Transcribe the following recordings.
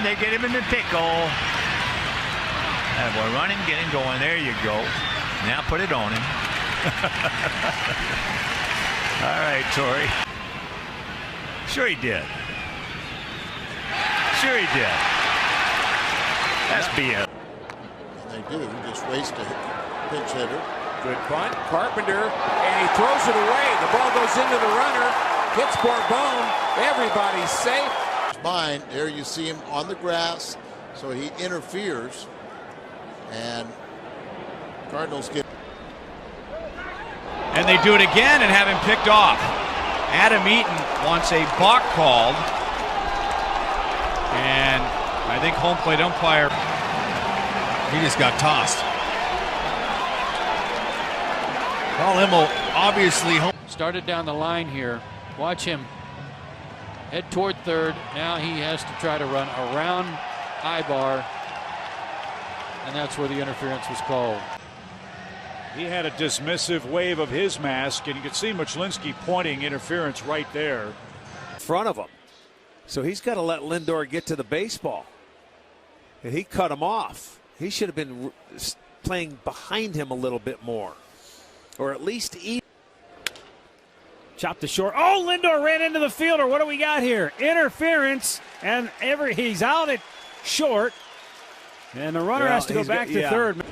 they get him in the pickle. Boy, run him, get him going. There you go. Now put it on him. All right, Torrey. Sure he did. Sure he did. That's BS. They do. Just waste a pinch hitter. Good punt. Carpenter, and he throws it away. The ball goes into the runner. Hits Bourbon. Everybody's safe. Mine, there you see him on the grass, so he interferes. And Cardinals get. And they do it again and have him picked off. Adam Eaton wants a balk called. And I think home plate umpire, he just got tossed. Paul Immel obviously home. Started down the line here. Watch him head toward third. Now he has to try to run around Ibar. And that's where the interference was called. He had a dismissive wave of his mask, and you could see Muchlinski pointing interference right there. In front of him. So he's got to let Lindor get to the baseball. And he cut him off. He should have been playing behind him a little bit more. Or at least eat. Chopped to short. Oh, Lindor ran into the fielder. What do we got here? Interference. And he's out at short. And the runner has to go back to third.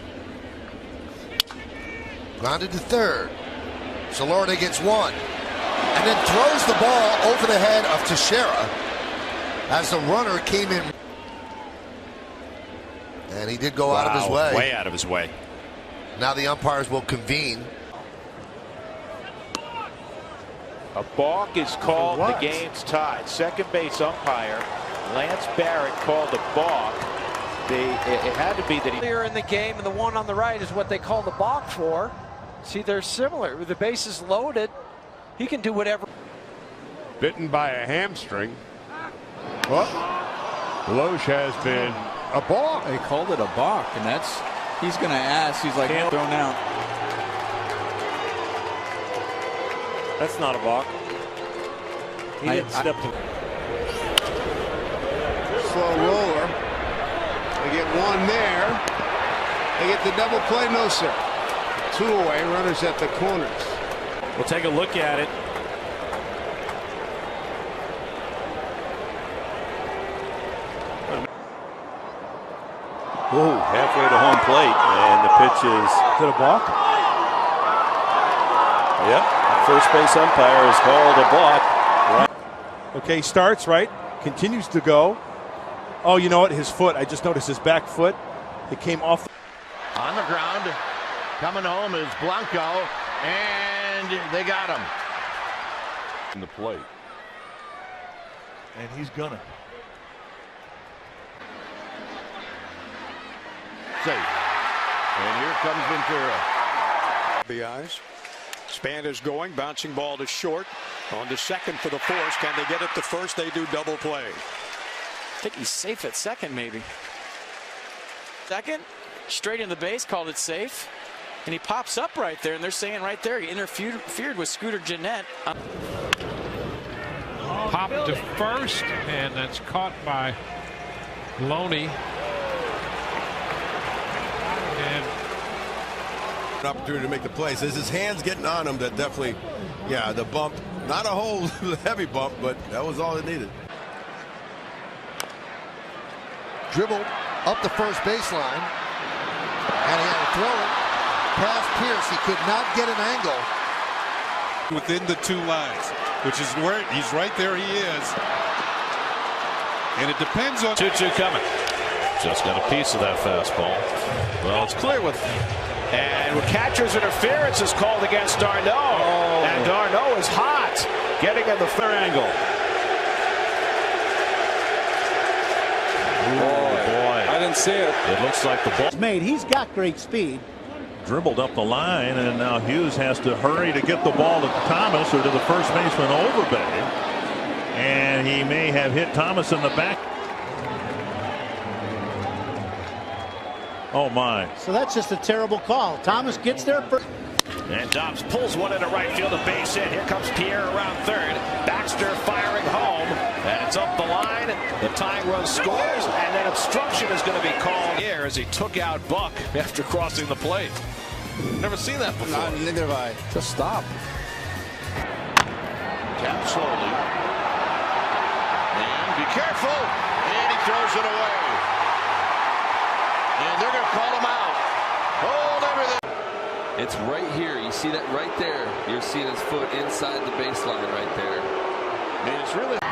Grounded to third. Solarte gets one. And then throws the ball over the head of Teixeira as the runner came in. And he did go out of his way. Way out of his way. Now the umpires will convene. A balk is called. The game's tied. Second base umpire Lance Barrett called a balk. It had to be that he. Earlier in the game, and the one on the right is what they call the balk for. See, they're similar. With the bases loaded, he can do whatever. Bitten by a hamstring. Well, Loesch has been a balk. They called it a balk, and he's going to ask. He's like thrown out. That's not a balk. He didn't step to. Slow roller. They get one there. They get the double play, no sir. Two away, runners at the corners. We'll take a look at it. Ooh, halfway to home plate, and the pitch is it a balk? Yep, first base umpire has called a balk. Right. Okay, starts right, continues to go. Oh, you know what? His foot. I just noticed his back foot. It came off. On the ground, coming home is Blanco, and they got him. In the plate. And he's gonna. Safe. And here comes Ventura. The eyes. Spander's going, bouncing ball to short. On to second for the force. Can they get it to first? They do double play. I think he's safe at second, maybe. Second, straight in the base, called it safe. And he pops up right there, and they're saying right there he interfered with Scooter Gennett. Pop to first, and that's caught by Loney. And An opportunity to make the play. Says his hands getting on him. That definitely, yeah, the bump. Not a whole heavy bump, but that was all it needed. Dribbled up the first baseline. And he had to throw it past Pierce. He could not get an angle. Within the two lines, which is where he's right there. He is. And it depends on. 2-2 coming. Just got a piece of that fastball. Well, it's clear with. And catcher's interference is called against Darno. Oh. And Darno is hot. Getting in the third angle. Boy. I didn't see it. It looks like the ball. He's got great speed. Dribbled up the line, and now Hughes has to hurry to get the ball to Thomas or to the first baseman Overbay. And he may have hit Thomas in the back. Oh my. So that's just a terrible call. Thomas gets there first. And Dobbs pulls one into right field, a base hit. Here comes Pierre around third. Baxter firing home, and it's up the line. The tying run scores, and then obstruction is going to be called here as he took out Buck after crossing the plate. Never seen that before. Neither have I. Just stop. Tap slowly. And be careful. And he throws it away. And they're going to call him out. Hold everything. It's right here. You see that right there. You're seeing his foot inside the baseline right there. And it's really...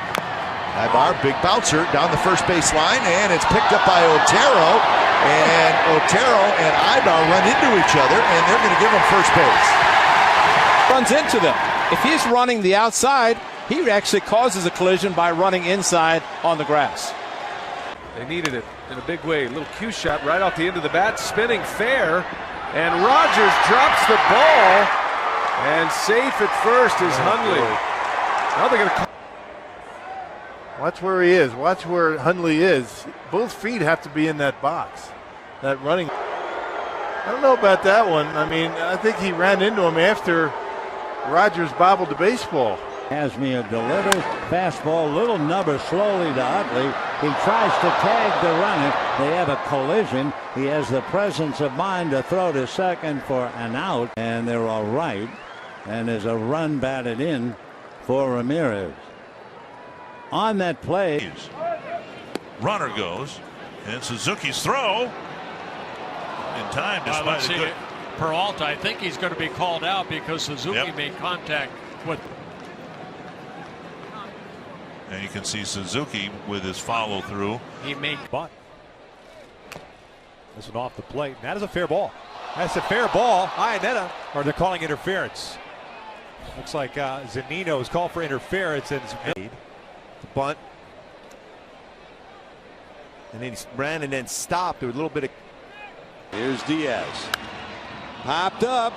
Ibar, big bouncer down the first base line, and it's picked up by Otero. And Otero and Ibar run into each other, and they're going to give him first base. Runs into them. If he's running the outside, he actually causes a collision by running inside on the grass. They needed it in a big way. Little cue shot right off the end of the bat, spinning fair. And Rogers drops the ball. And safe at first is Hundley. Now they're going to... Watch where he is. Watch where Hundley is. Both feet have to be in that box. That running. I don't know about that one. I mean, I think he ran into him after Rogers bobbled the baseball. Hasmia delivers fastball, little number slowly to Utley. He tries to tag the runner. They have a collision. He has the presence of mind to throw to second for an out, and they're all right. And there's a run batted in for Ramirez. On that play, runner goes, and Suzuki's throw in time despite a good. Peralta, I think he's going to be called out because Suzuki made contact with. And you can see Suzuki with his follow through. He made. But this one off the plate. That is a fair ball. That's a fair ball. Iannetta, or they're calling interference. Looks like Zunino is called for interference and it's made. The bunt. And then he ran and then stopped. There was a little bit of. Here's Diaz. Popped up.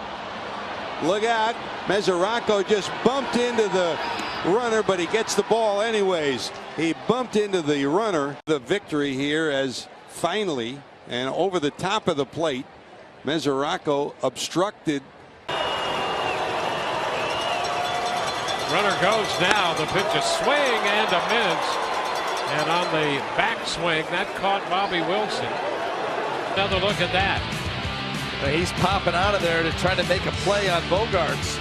Look out. Mesoraco just bumped into the runner, but he gets the ball anyways. He bumped into the runner. The victory here as finally and over the top of the plate, Mesoraco obstructed. Runner goes now. The pitch is swing and a miss. And on the backswing, that caught Bobby Wilson. Another look at that. He's popping out of there to try to make a play on Bogarts.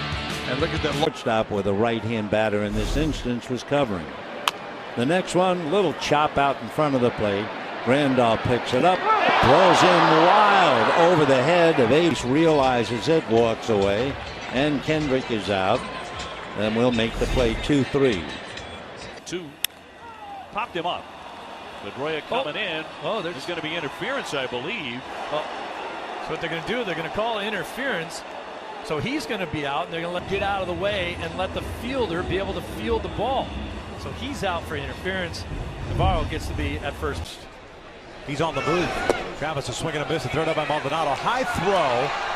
And look at the shortstop with a right-hand batter in this instance was covering. The next one, little chop out in front of the plate. Randolph picks it up, throws in wild over the head of Ace, realizes it, walks away, and Kendrick is out. And we'll make the play 2-3. Two. Popped him up. Pedroia coming in. Oh, there's going to be interference, I believe. So what they're going to do, they're going to call interference. So he's going to be out, and they're going to get out of the way and let the fielder be able to field the ball. So he's out for interference. Navarro gets to be at first. He's on the move. Travis is swinging a miss. Thrown up by Maldonado. High throw.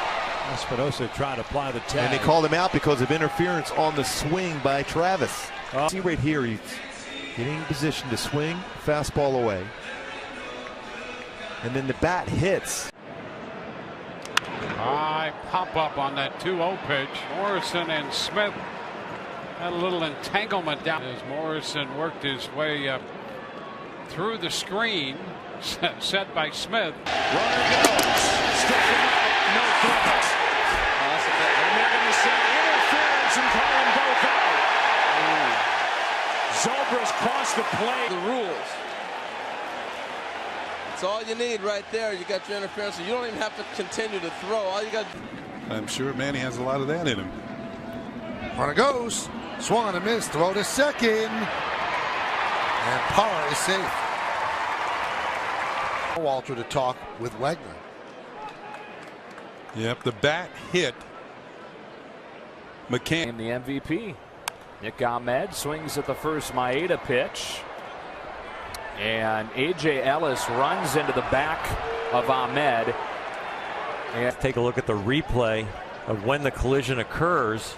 Espinosa trying to apply the tag. And they called him out because of interference on the swing by Travis. See right here, he's getting in position to swing, fastball away. And then the bat hits. High pop up on that 2-0 pitch. Morrison and Smith had a little entanglement down as Morrison worked his way up through the screen set by Smith. Runner goes. Struck him out. No throw. And they're going to say interference and call them both out. Zobrist crossed the plate. The rules. It's all you need right there. You got your interference. You don't even have to continue to throw. All you got. I'm sure Manny has a lot of that in him. Runner goes. Swung and a miss. Throw to second. And Parra is safe. Walter to talk with Wegner. Yep, the bat hit McCann. The MVP. Nick Ahmed swings at the first Maeda pitch. And A.J. Ellis runs into the back of Ahmed. And take a look at the replay of when the collision occurs.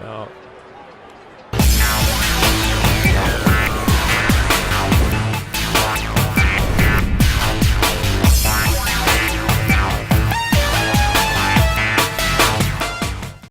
Now,